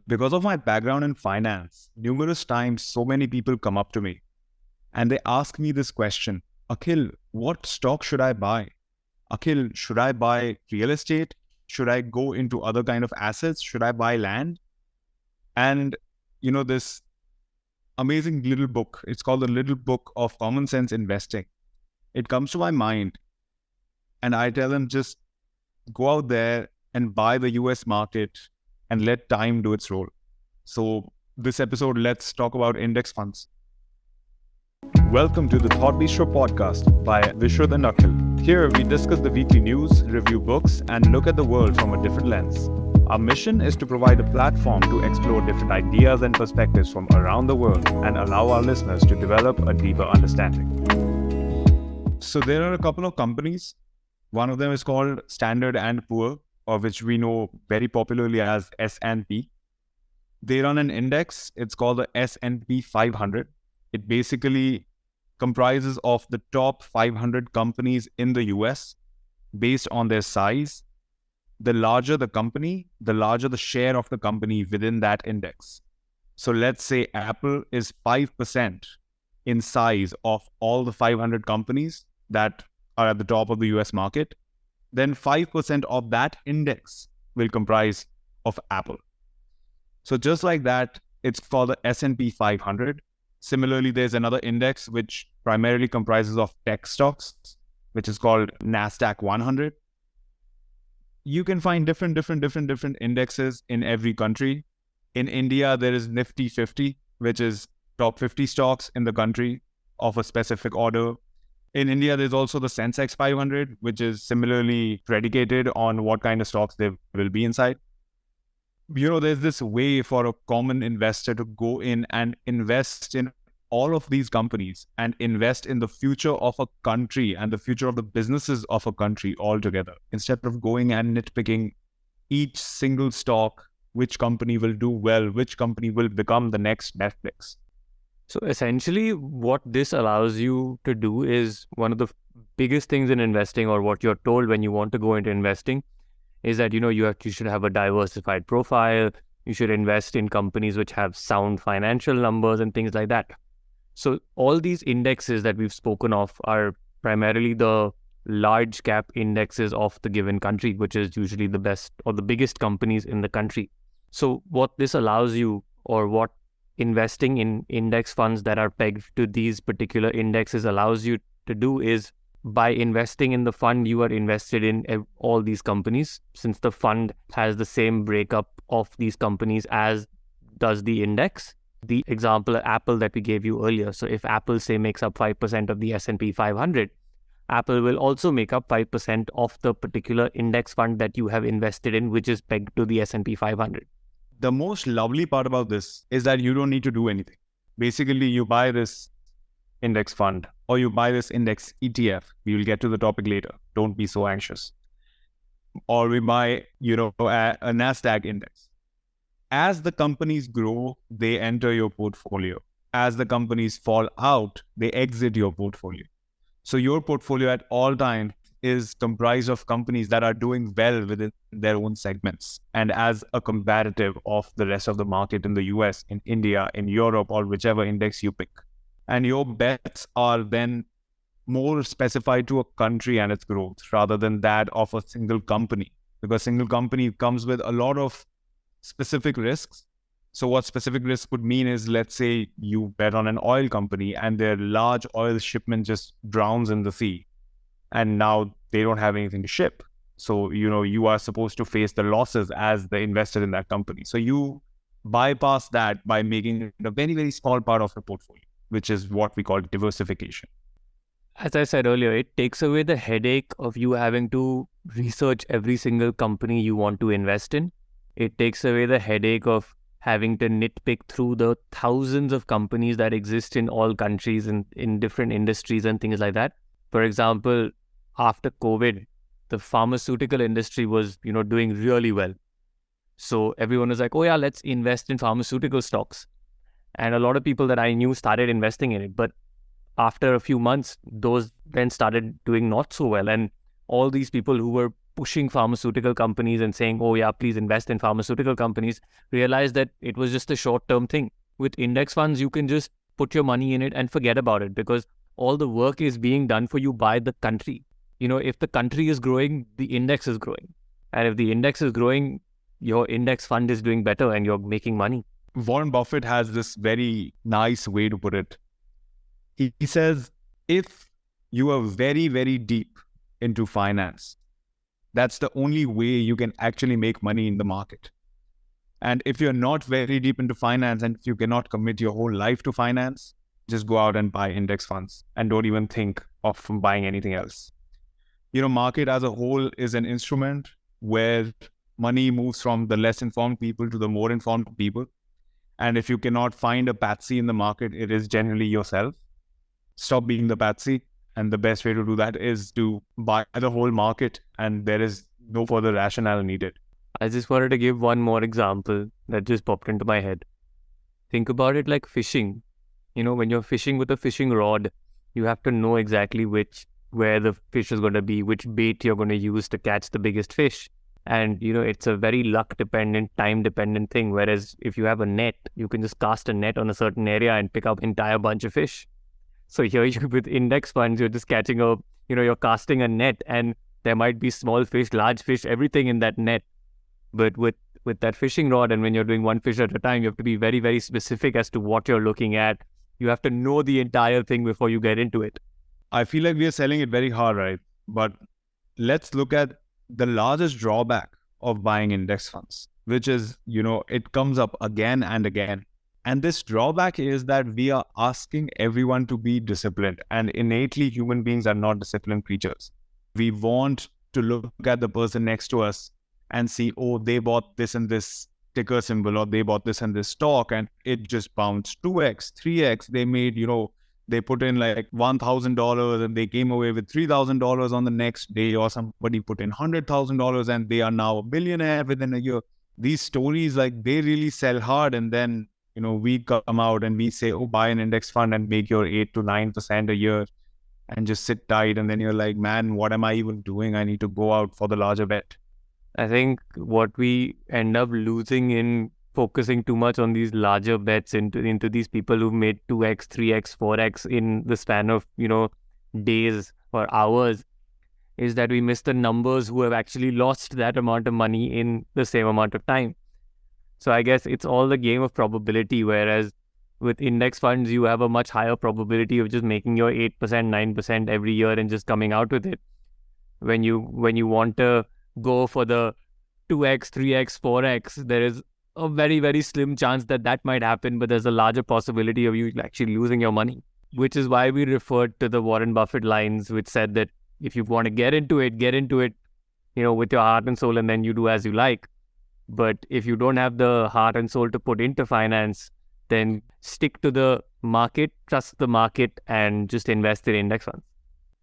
Because of my background in finance, numerous times so many people come up to me and they ask me this question, Akhil, what stock should I buy? Akhil, should I buy real estate? Should I go into other kind of assets? Should I buy land? And this amazing little book, it's called The Little Book of Common Sense Investing. It comes to my mind and I tell them just go out there and buy the US market and let time do its role. So this episode, let's talk about index funds. Welcome to the Thought Bistro podcast by Vishwat and Akhil. Here we discuss the weekly news, review books, and look at the world from a different lens. Our mission is to provide a platform to explore different ideas and perspectives from around the world and allow our listeners to develop a deeper understanding. So there are a couple of companies. One of them is called Standard & Poor, or which we know very popularly as S&P. They run an index. It's called the S&P 500. It basically comprises of the top 500 companies in the US based on their size. The larger the company, the larger the share of the company within that index. So let's say Apple is 5% in size of all the 500 companies that are at the top of the US market. Then 5% of that index will comprise of Apple. So just like that, it's called the S&P 500. Similarly, there's another index which primarily comprises of tech stocks, which is called NASDAQ 100. You can find different indexes in every country. In India, there is Nifty 50, which is top 50 stocks in the country of a specific order. In India, there's also the Sensex 500, which is similarly predicated on what kind of stocks there will be inside. There's this way for a common investor to go in and invest in all of these companies and invest in the future of a country and the future of the businesses of a country altogether, instead of going and nitpicking each single stock, which company will do well, which company will become the next Netflix. So essentially, what this allows you to do is one of the biggest things in investing, or what you're told when you want to go into investing, is that you should have a diversified profile. You should invest in companies which have sound financial numbers and things like that. So all these indexes that we've spoken of are primarily the large cap indexes of the given country, which is usually the best or the biggest companies in the country. So what this allows you, or what investing in index funds that are pegged to these particular indexes allows you to do, is by investing in the fund, you are invested in all these companies, since the fund has the same breakup of these companies as does the index. The example Apple that we gave you earlier. So if Apple, say, makes up 5% of the S&P 500, Apple will also make up 5% of the particular index fund that you have invested in, which is pegged to the S&P 500. The most lovely part about this is that you don't need to do anything. Basically, you buy this index fund or you buy this index ETF. We will get to the topic later. Don't be so anxious. Or we buy, a NASDAQ index. As the companies grow, they enter your portfolio. As the companies fall out, they exit your portfolio. So your portfolio at all times is comprised of companies that are doing well within their own segments, and as a comparative of the rest of the market in the US, in India, in Europe, or whichever index you pick. And your bets are then more specified to a country and its growth rather than that of a single company, because single company comes with a lot of specific risks. So what specific risk would mean is, let's say you bet on an oil company and their large oil shipment just drowns in the sea, and now they don't have anything to ship. So, you are supposed to face the losses as the investor in that company. So you bypass that by making it a very, very small part of the portfolio, which is what we call diversification. As I said earlier, it takes away the headache of you having to research every single company you want to invest in. It takes away the headache of having to nitpick through the thousands of companies that exist in all countries and in different industries and things like that. For example, after COVID, the pharmaceutical industry was, doing really well. So everyone was like, oh yeah, let's invest in pharmaceutical stocks. And a lot of people that I knew started investing in it. But after a few months, those then started doing not so well. And all these people who were pushing pharmaceutical companies and saying, oh yeah, please invest in pharmaceutical companies, realized that it was just a short-term thing. With index funds, you can just put your money in it and forget about it, because all the work is being done for you by the country. If the country is growing, the index is growing. And if the index is growing, your index fund is doing better and you're making money. Warren Buffett has this very nice way to put it. He says, if you are very, very deep into finance, that's the only way you can actually make money in the market. And if you're not very deep into finance and if you cannot commit your whole life to finance, just go out and buy index funds and don't even think of buying anything else. Market as a whole is an instrument where money moves from the less informed people to the more informed people. And if you cannot find a patsy in the market, it is generally yourself. Stop being the patsy. And the best way to do that is to buy the whole market, and there is no further rationale needed. I just wanted to give one more example that just popped into my head. Think about it like fishing. When you're fishing with a fishing rod, you have to know exactly where the fish is going to be, which bait you're going to use to catch the biggest fish. And, it's a very luck-dependent, time-dependent thing. Whereas if you have a net, you can just cast a net on a certain area and pick up an entire bunch of fish. So here with index funds, you're just catching you're casting a net, and there might be small fish, large fish, everything in that net. But with that fishing rod, and when you're doing one fish at a time, you have to be very, very specific as to what you're looking at. You have to know the entire thing before you get into it. I feel like we are selling it very hard, right? But let's look at the largest drawback of buying index funds, which is, it comes up again and again. And this drawback is that we are asking everyone to be disciplined, and innately human beings are not disciplined creatures. We want to look at the person next to us and see, oh, they bought this and this ticker symbol, or they bought this and this stock, and it just bounced 2x, 3x. They made, they put in like $1,000 and they came away with $3,000 on the next day, or somebody put in $100,000 and they are now a billionaire within a year. These stories, like, they really sell hard. And then, we come out and we say, oh, buy an index fund and make your 8 to 9% a year and just sit tight. And then you're like, man, what am I even doing? I need to go out for the larger bet. I think what we end up losing in focusing too much on these larger bets into these people who've made 2x, 3x, 4x in the span of, days or hours, is that we miss the numbers who have actually lost that amount of money in the same amount of time. So I guess it's all the game of probability, whereas with index funds, you have a much higher probability of just making your 8%, 9% every year and just coming out with it. When you want to go for the 2x, 3x, 4x, there is a very, very slim chance that might happen, but there's a larger possibility of you actually losing your money, which is why we referred to the Warren Buffett lines, which said that if you want to get into it, with your heart and soul, and then you do as you like. But if you don't have the heart and soul to put into finance, then stick to the market, trust the market, and just invest in index funds.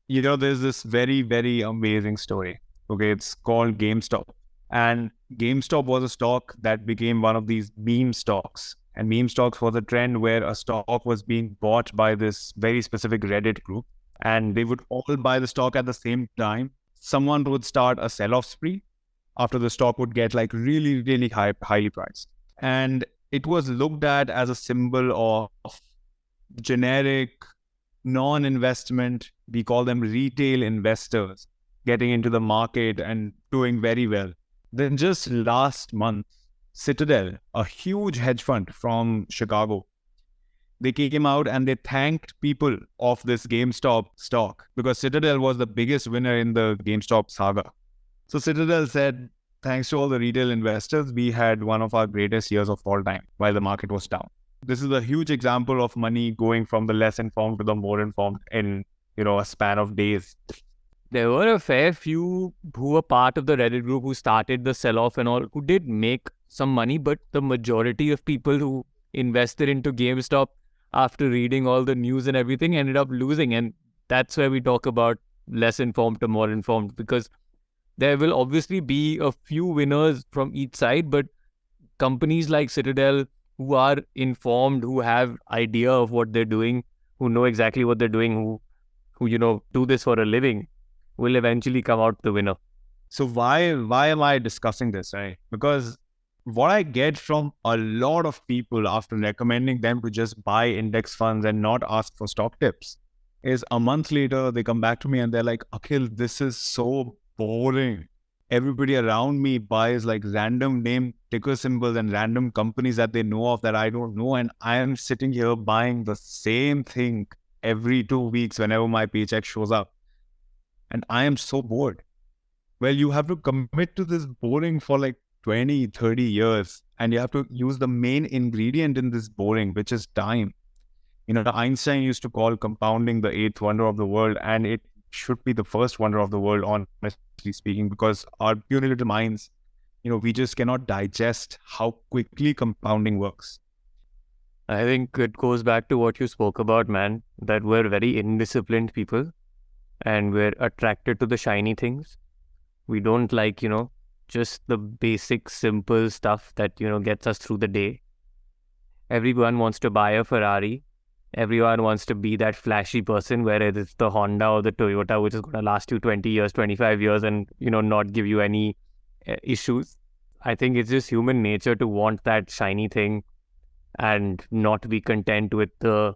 There's this very, very amazing story. Okay, it's called GameStop. And GameStop was a stock that became one of these meme stocks. And meme stocks was a trend where a stock was being bought by this very specific Reddit group. And they would all buy the stock at the same time. Someone would start a sell-off spree after the stock would get like really, really highly priced. And it was looked at as a symbol of generic, non-investment, we call them retail investors, getting into the market and doing very well. Then just last month, Citadel, a huge hedge fund from Chicago, they came out and they thanked people of this GameStop stock because Citadel was the biggest winner in the GameStop saga. So Citadel said, thanks to all the retail investors, we had one of our greatest years of all time while the market was down. This is a huge example of money going from the less informed to the more informed in, a span of days. There were a fair few who were part of the Reddit group who started the sell-off and all, who did make some money, but the majority of people who invested into GameStop after reading all the news and everything ended up losing. And that's where we talk about less informed to more informed, because there will obviously be a few winners from each side, but companies like Citadel who are informed, who have idea of what they're doing, who know exactly what they're doing, who do this for a living, will eventually come out the winner. So why am I discussing this, right? Because what I get from a lot of people after recommending them to just buy index funds and not ask for stock tips is a month later they come back to me and they're like, Akhil, this is so boring. Everybody around me buys like random name ticker symbols and random companies that they know of that I don't know. And I am sitting here buying the same thing every 2 weeks whenever my paycheck shows up. And I am so bored. Well, you have to commit to this boring for like 20, 30 years. And you have to use the main ingredient in this boring, which is time. Einstein used to call compounding the eighth wonder of the world, and it should be the first wonder of the world, honestly speaking, because our puny little minds, we just cannot digest how quickly compounding works. I think it goes back to what you spoke about, man, that we're very indisciplined people and we're attracted to the shiny things. We don't like, just the basic, simple stuff that, gets us through the day. Everyone wants to buy a Ferrari. Everyone wants to be that flashy person, whether it's the Honda or the Toyota, which is going to last you 20 years, 25 years and, not give you any issues. I think it's just human nature to want that shiny thing and not be content with the,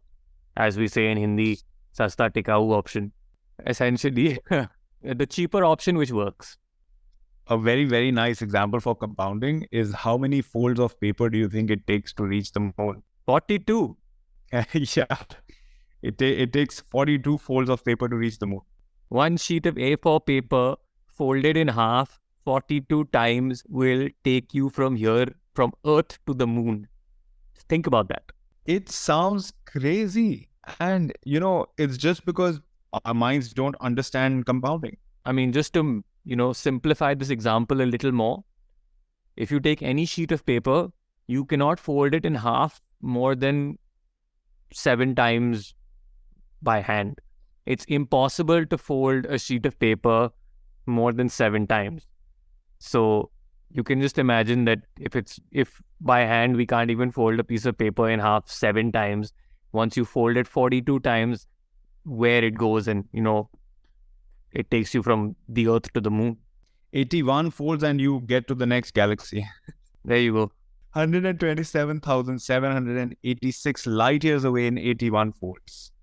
as we say in Hindi, sasta tikau option. Essentially, the cheaper option which works. A very, very nice example for compounding is how many folds of paper do you think it takes to reach the moon? 42. Yeah, it takes 42 folds of paper to reach the moon. One sheet of A4 paper folded in half 42 times will take you from Earth to the moon. Think about that. It sounds crazy. And, it's just because our minds don't understand compounding. I mean, just to, simplify this example a little more, if you take any sheet of paper, you cannot fold it in half more than 7 times by hand. It's impossible to fold a sheet of paper more than 7 times. So you can just imagine that if by hand we can't even fold a piece of paper in half 7 times, once you fold it 42 times, where it goes and, it takes you from the Earth to the moon. 81 folds and you get to the next galaxy. There you go. 127,786 light years away in 81 folds.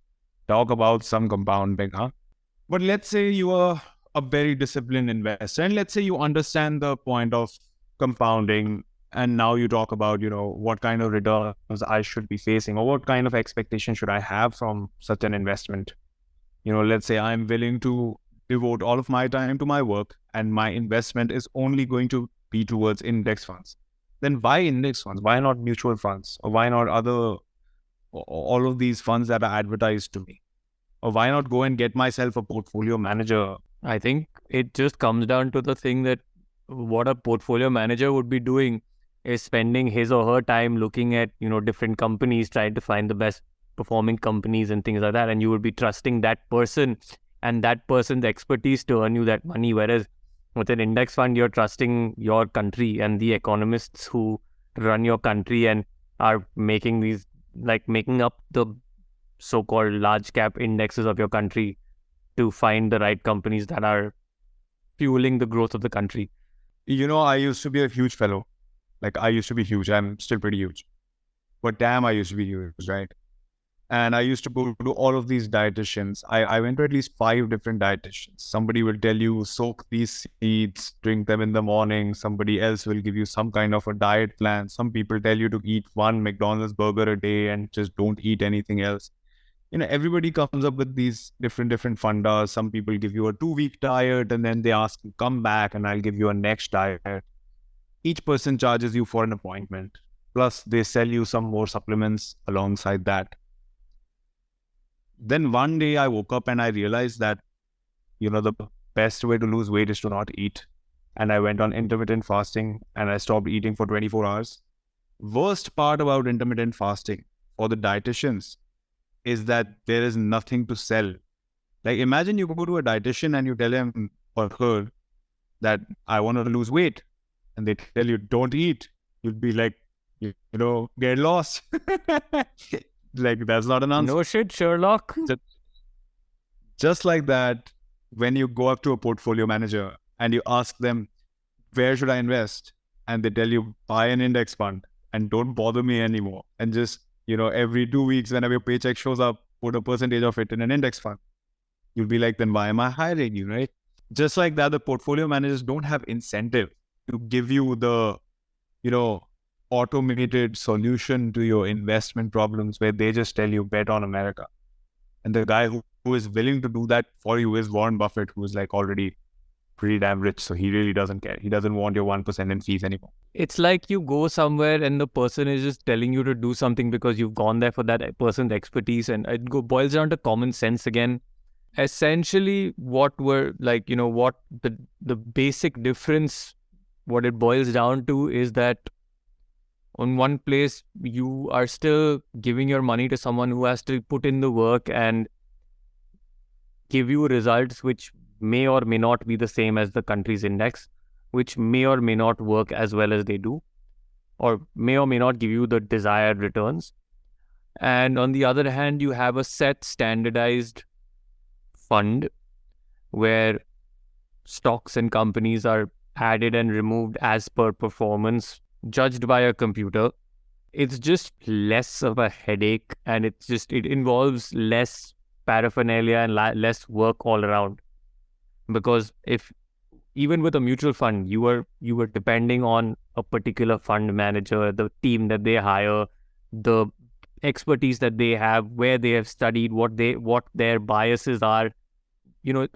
Talk about some compounding, huh? But let's say you are a very disciplined investor and let's say you understand the point of compounding and now you talk about, what kind of returns I should be facing or what kind of expectation should I have from such an investment. Let's say I'm willing to devote all of my time to my work and my investment is only going to be towards index funds. Then why index funds? Why not mutual funds? Or why not all of these funds that are advertised to me? Or why not go and get myself a portfolio manager? I think it just comes down to the thing that what a portfolio manager would be doing is spending his or her time looking at, different companies, trying to find the best performing companies and things like that. And you would be trusting that person and that person's expertise to earn you that money. Whereas with an index fund, you're trusting your country and the economists who run your country and are making up the so-called large cap indexes of your country to find the right companies that are fueling the growth of the country. I used to be a huge fellow. I used to be huge. I'm still pretty huge. But damn, I used to be huge, right? And I used to go to all of these dietitians. I went to at least 5 different dietitians. Somebody will tell you, soak these seeds, drink them in the morning. Somebody else will give you some kind of a diet plan. Some people tell you to eat 1 McDonald's burger a day and just don't eat anything else. Everybody comes up with these different fundas. Some people give you a 2-week diet and then they ask you, come back and I'll give you a next diet. Each person charges you for an appointment. Plus, they sell you some more supplements alongside that. Then one day I woke up and I realized that, the best way to lose weight is to not eat. And I went on intermittent fasting and I stopped eating for 24 hours. Worst part about intermittent fasting for the dietitians is that there is nothing to sell. Imagine you go to a dietitian and you tell him or her that I want to lose weight. And they tell you, don't eat. You'd be like, get lost. That's not an answer. No shit, Sherlock. Just like that, when you go up to a portfolio manager and you ask them, where should I invest? And they tell you, buy an index fund and don't bother me anymore. And just, every 2 weeks, whenever your paycheck shows up, put a percentage of it in an index fund. You'll be like, then why am I hiring you, right? Just like that, the portfolio managers don't have incentive to give you the, automated solution to your investment problems where they just tell you bet on America. And the guy who is willing to do that for you is Warren Buffett, who is like already pretty damn rich. So he really doesn't care. He doesn't want your 1% in fees anymore. It's like you go somewhere and the person is just telling you to do something because you've gone there for that person's expertise. And it boils down to common sense again. Essentially, what we're like, what the basic difference, what it boils down to is that on one place, you are still giving your money to someone who has to put in the work and give you results which may or may not be the same as the country's index, which may or may not work as well as they do, or may not give you the desired returns. And on the other hand, you have a set standardized fund where stocks and companies are added and removed as per performance, judged by a computer. It's just less of a headache, and it involves less paraphernalia and less work all around. Because if even with a mutual fund, you were depending on a particular fund manager, the team that they hire, the expertise that they have, where they have studied, what their biases are,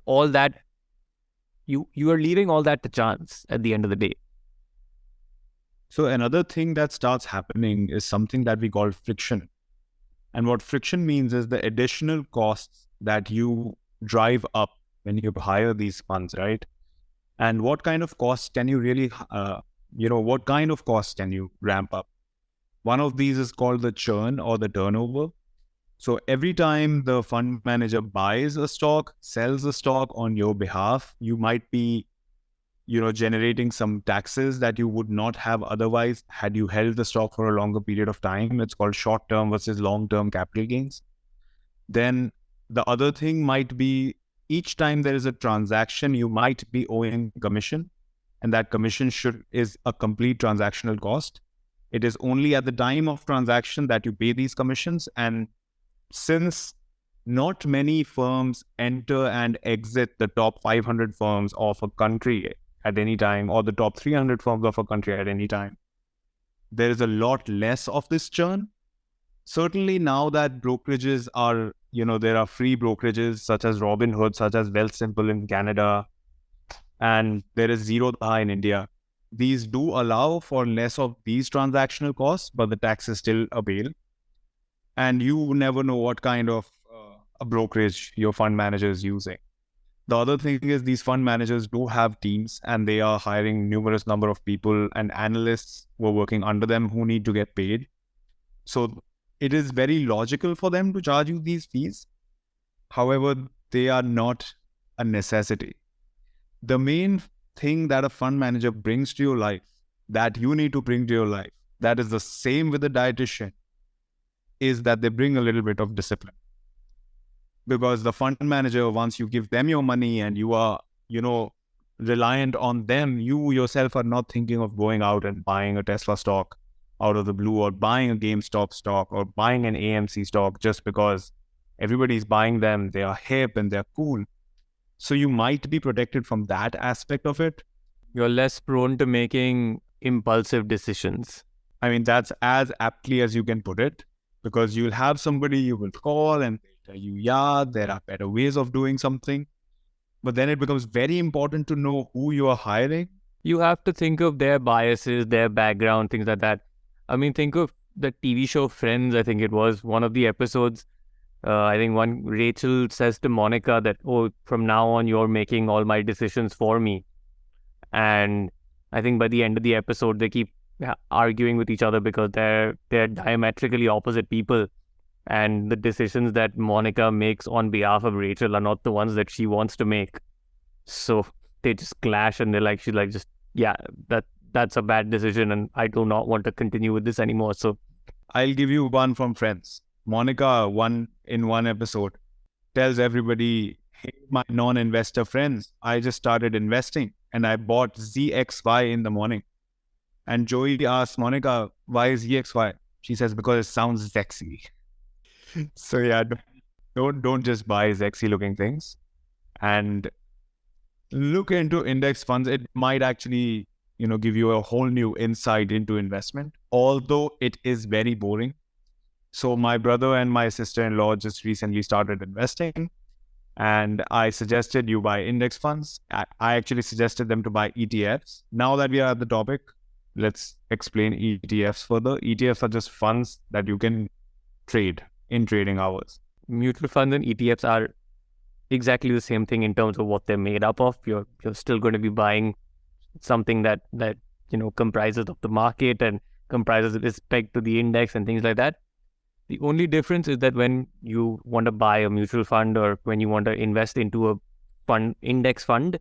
all that, you are leaving all that to chance at the end of the day. So another thing that starts happening is something that we call friction. And what friction means is the additional costs that you drive up when you hire these funds, right? And what kind of costs can you really, what kind of costs can you ramp up? One of these is called the churn or the turnover. So every time the fund manager buys a stock, sells a stock on your behalf, you might be, generating some taxes that you would not have otherwise had you held the stock for a longer period of time. It's called short-term versus long-term capital gains. Then the other thing might be each time there is a transaction, you might be owing commission, and that commission is a complete transactional cost. It is only at the time of transaction that you pay these commissions. And since not many firms enter and exit the top 500 firms of a country at any time, or the top 300 firms of a country at any time, there is a lot less of this churn. Certainly now that brokerages are, there are free brokerages such as Robinhood, such as Wealthsimple in Canada, and there is Zerodha in India. These do allow for less of these transactional costs, but the tax is still a bail. And you never know what kind of a brokerage your fund manager is using. The other thing is these fund managers do have teams, and they are hiring numerous number of people and analysts who are working under them who need to get paid. So it is very logical for them to charge you these fees. However, they are not a necessity. The main thing that a fund manager brings to your life, that you need to bring to your life, that is the same with a dietitian, is that they bring a little bit of discipline. Because the fund manager, once you give them your money and you are, reliant on them, you yourself are not thinking of going out and buying a Tesla stock out of the blue, or buying a GameStop stock, or buying an AMC stock just because everybody's buying them, they are hip and they're cool. So you might be protected from that aspect of it. You're less prone to making impulsive decisions. I mean, that's as aptly as you can put it, because you'll have somebody you will call and tell you, yeah, there are better ways of doing something. But then it becomes very important to know who you are hiring. You have to think of their biases, their background, things like that. I mean, think of the TV show Friends. I think it was one of the episodes. I think Rachel says to Monica that, oh, from now on, you're making all my decisions for me. And I think by the end of the episode, they keep arguing with each other because they're diametrically opposite people. And the decisions that Monica makes on behalf of Rachel are not the ones that she wants to make. So they just clash, and she's like, that's a bad decision, and I do not want to continue with this anymore. So I'll give you one from Friends. Monica, in one episode, tells everybody, hey, my non-investor friends, I just started investing. and I bought ZXY in the morning. And Joey asked Monica, why is ZXY? She says, because it sounds sexy. So yeah, don't just buy sexy looking things. And look into index funds. It might actually, give you a whole new insight into investment, although it is very boring. So my brother and my sister-in-law just recently started investing, and I suggested you buy index funds. I actually suggested them to buy ETFs. Now that we are at the topic, let's explain ETFs further. ETFs are just funds that you can trade in trading hours. Mutual funds and ETFs are exactly the same thing in terms of what they're made up of. You're still going to be buying something that comprises of the market and comprises with respect to the index and things like that. The only difference is that when you want to buy a mutual fund or when you want to invest into a index fund,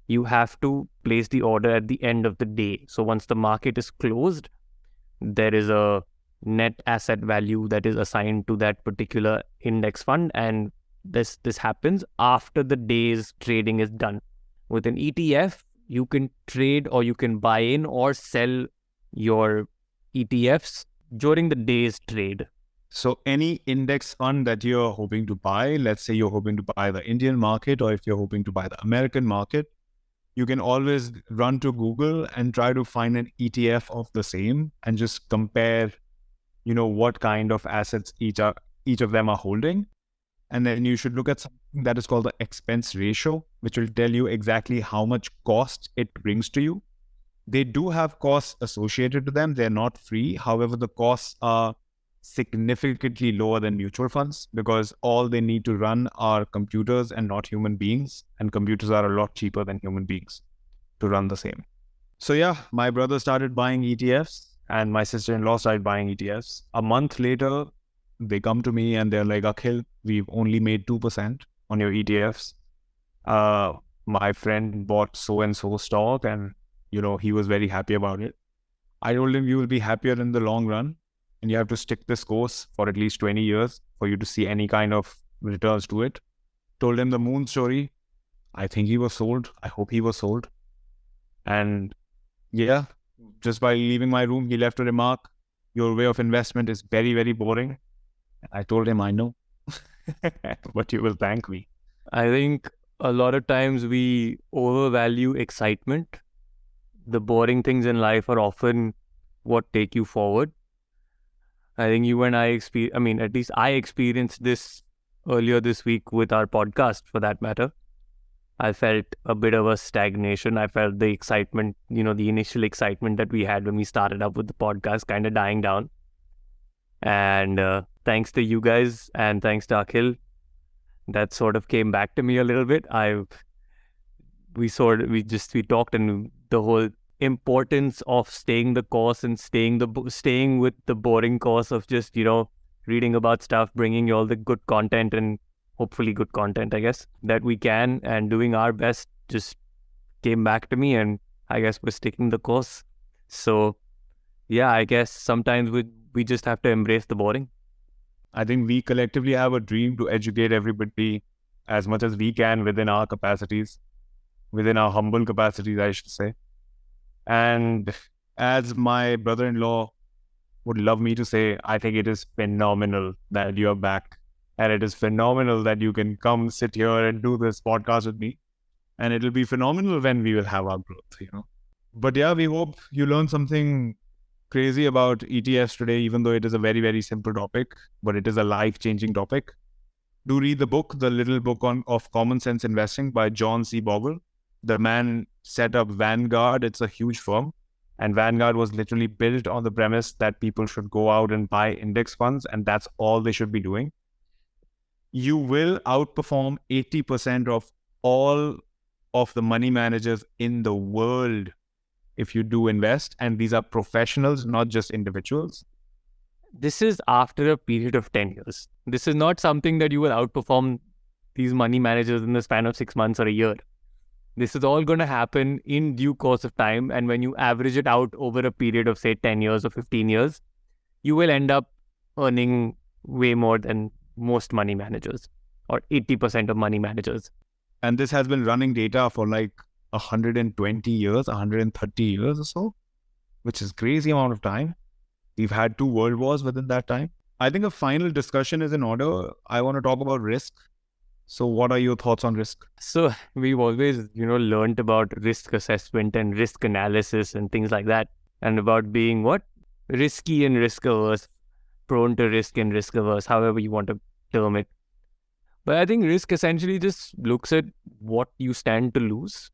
you have to place the order at the end of the day. So once the market is closed, there is a net asset value that is assigned to that particular index fund, and this happens after the day's trading is done. With an ETF, you can trade or you can buy in or sell your ETFs during the day's trade. So any index fund that you're hoping to buy, let's say you're hoping to buy the Indian market, or if you're hoping to buy the American market, you can always run to Google and try to find an ETF of the same and just compare, what kind of assets each of them are holding. And then you should look at something that is called the expense ratio, which will tell you exactly how much cost it brings to you. They do have costs associated to them. They're not free. However, the costs are significantly lower than mutual funds because all they need to run are computers and not human beings. And computers are a lot cheaper than human beings to run the same. So yeah, my brother started buying ETFs and my sister-in-law started buying ETFs. A month later, they come to me and they're like, Akhil, we've only made 2% on your ETFs. My friend bought so-and-so stock and, he was very happy about it. I told him you will be happier in the long run and you have to stick this course for at least 20 years for you to see any kind of returns to it. Told him the moon story. I think he was sold. I hope he was sold. And yeah, just by leaving my room, he left a remark, your way of investment is very, very boring. I told him, I know, but you will thank me. I think a lot of times we overvalue excitement. The boring things in life are often what take you forward. I think you and at least I experienced this earlier this week with our podcast, for that matter. I felt a bit of a stagnation. I felt the excitement, the initial excitement that we had when we started up with the podcast kind of dying down. And thanks to you guys and thanks to Akhil, that sort of came back to me a little bit. We talked, and the whole importance of staying the course and staying with the boring course of just, reading about stuff, bringing you all the good content and hopefully good content, I guess, that we can, and doing our best just came back to me, and I guess we're sticking the course. So yeah, I guess sometimes we just have to embrace the boring. I think we collectively have a dream to educate everybody as much as we can within our capacities, within our humble capacities, I should say. And as my brother-in-law would love me to say, I think it is phenomenal that you're back. And it is phenomenal that you can come sit here and do this podcast with me. And it'll be phenomenal when we will have our growth, But yeah, we hope you learned something crazy about ETFs today, even though it is a very, very simple topic, but it is a life-changing topic. Do read the book, The Little Book of Common Sense Investing by John C. Bogle. The man set up Vanguard. It's a huge firm. And Vanguard was literally built on the premise that people should go out and buy index funds, and that's all they should be doing. You will outperform 80% of all of the money managers in the world if you do invest. And these are professionals, not just individuals. This is after a period of 10 years. This is not something that you will outperform these money managers in the span of 6 months or a year. This is all going to happen in due course of time. And when you average it out over a period of, say, 10 years or 15 years, you will end up earning way more than most money managers, or 80% of money managers. And this has been running data for like 120 years, 130 years or so, which is crazy amount of time. We've had 2 world wars within that time. I think a final discussion is in order. I want to talk about risk. So what are your thoughts on risk? So we've always, learned about risk assessment and risk analysis and things like that, and about being risky and risk averse, prone to risk and risk averse, however you want to term it. But I think risk essentially just looks at what you stand to lose.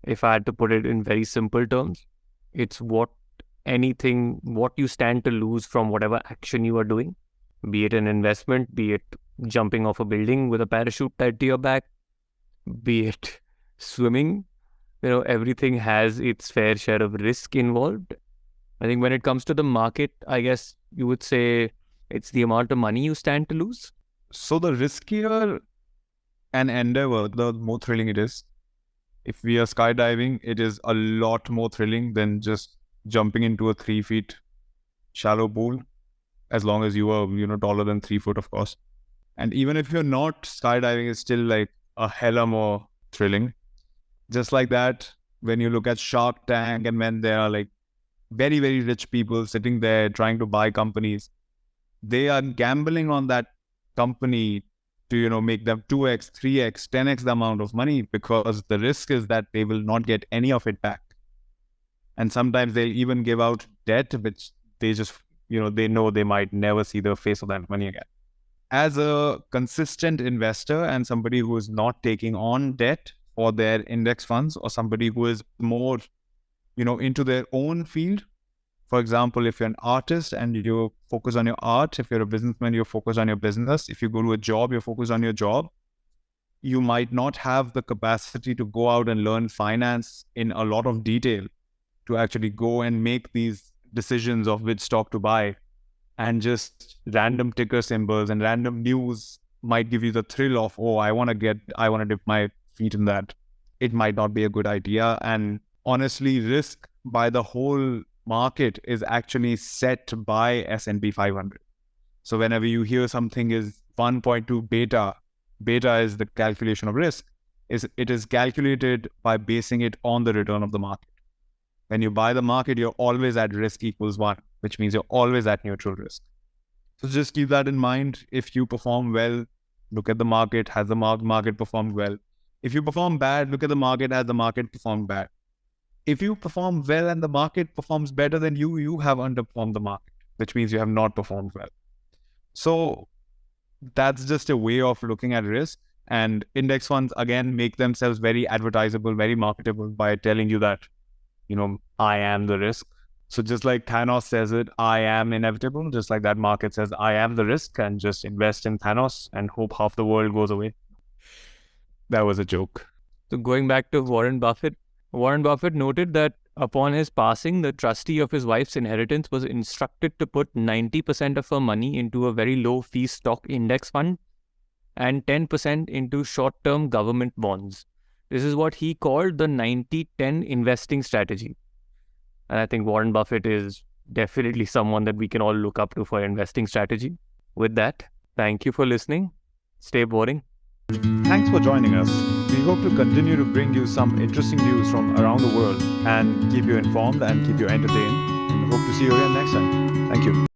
If I had to put it in very simple terms, it's what you stand to lose from whatever action you are doing, be it an investment, be it jumping off a building with a parachute tied to your back, be it swimming. Everything has its fair share of risk involved. I think when it comes to the market, I guess you would say it's the amount of money you stand to lose. So the riskier an endeavor, the more thrilling it is. If we are skydiving, it is a lot more thrilling than just jumping into a 3 feet shallow pool, as long as you are, taller than 3 foot, of course. And even if you're not, skydiving is still like a hella more thrilling. Just like that, when you look at Shark Tank and when there are like very, very rich people sitting there trying to buy companies, they are gambling on that company to, make them 2x, 3x, 10x the amount of money, because the risk is that they will not get any of it back. And sometimes they even give out debt, which they just, they know they might never see the face of that money again. As a consistent investor and somebody who is not taking on debt for their index funds, or somebody who is more, into their own field. For example, if you're an artist and you focus on your art, if you're a businessman, you focus on your business. If you go to a job, you focus on your job. You might not have the capacity to go out and learn finance in a lot of detail to actually go and make these decisions of which stock to buy. And just random ticker symbols and random news might give you the thrill of, oh, I want to dip my feet in that. It might not be a good idea. And honestly, risk by the whole market is actually set by S&P 500. So whenever you hear something is 1.2 beta is the calculation of risk. It is calculated by basing it on the return of the market. When you buy the market, you're always at risk equals 1, which means you're always at neutral risk. So just keep that in mind. If you perform well, look at the market. Has the market performed well? If you perform bad, look at the market. Has the market performed bad? If you perform well and the market performs better than you have underperformed the market, which means you have not performed well. So that's just a way of looking at risk. And index funds, again, make themselves very advertisable, very marketable by telling you that, I am the risk. So just like Thanos says it, I am inevitable. Just like that market says, I am the risk, and just invest in Thanos and hope half the world goes away. That was a joke. So going back to Warren Buffett noted that upon his passing, the trustee of his wife's inheritance was instructed to put 90% of her money into a very low fee stock index fund and 10% into short-term government bonds. This is what he called the 90-10 investing strategy. And I think Warren Buffett is definitely someone that we can all look up to for investing strategy. With that, thank you for listening. Stay boring. Thanks for joining us. We hope to continue to bring you some interesting news from around the world and keep you informed and keep you entertained. And hope to see you again next time. Thank you.